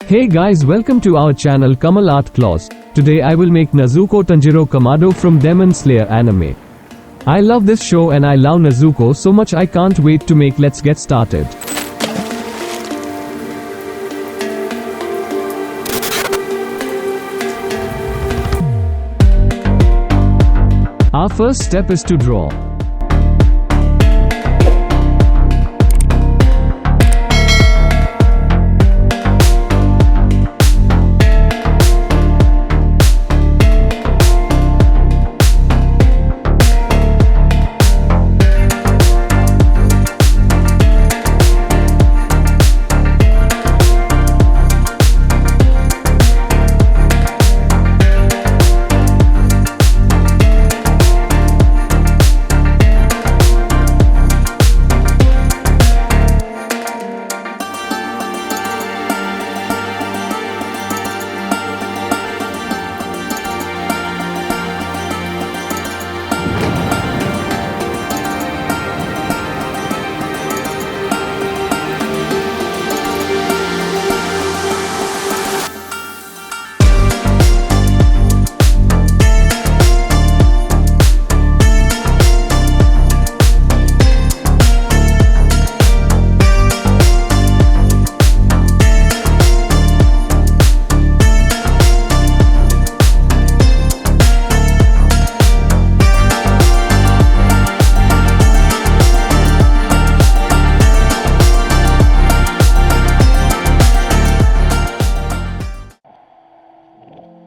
Hey guys, welcome to our channel Kamalartclaws. Today I will make Nezuko Tanjiro Kamado from Demon Slayer anime. I love this show and I love Nezuko so much I can't wait to make. Let's get started. Our first step is to draw.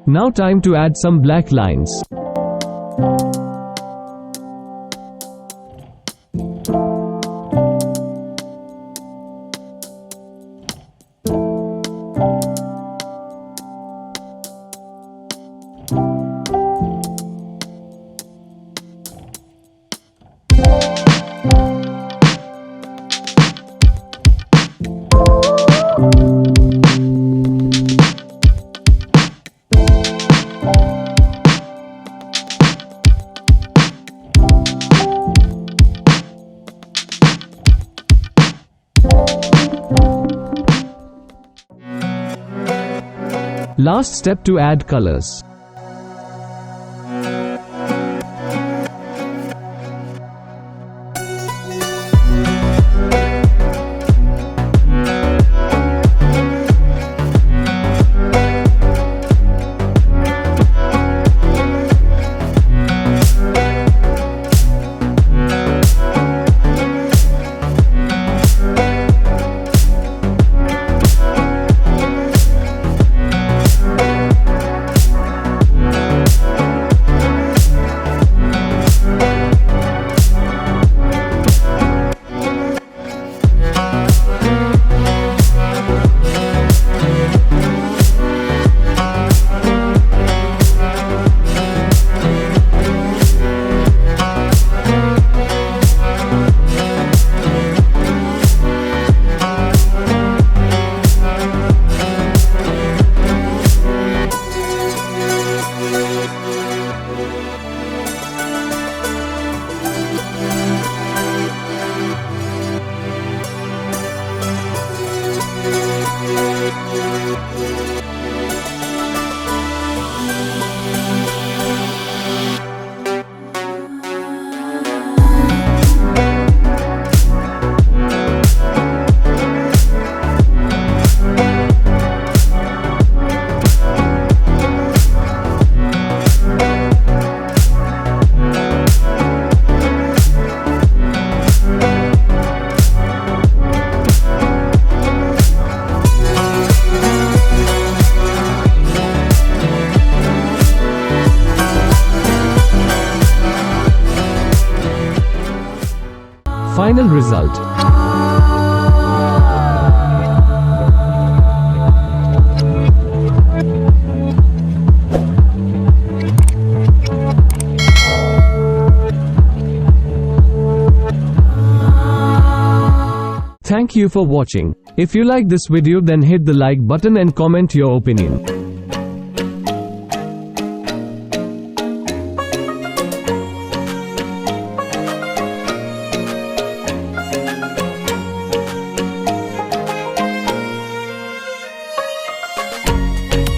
Now time to add some black lines. Last step to add colors. Final result. Thank you for watching. If you like this video then hit the like button and comment your opinion.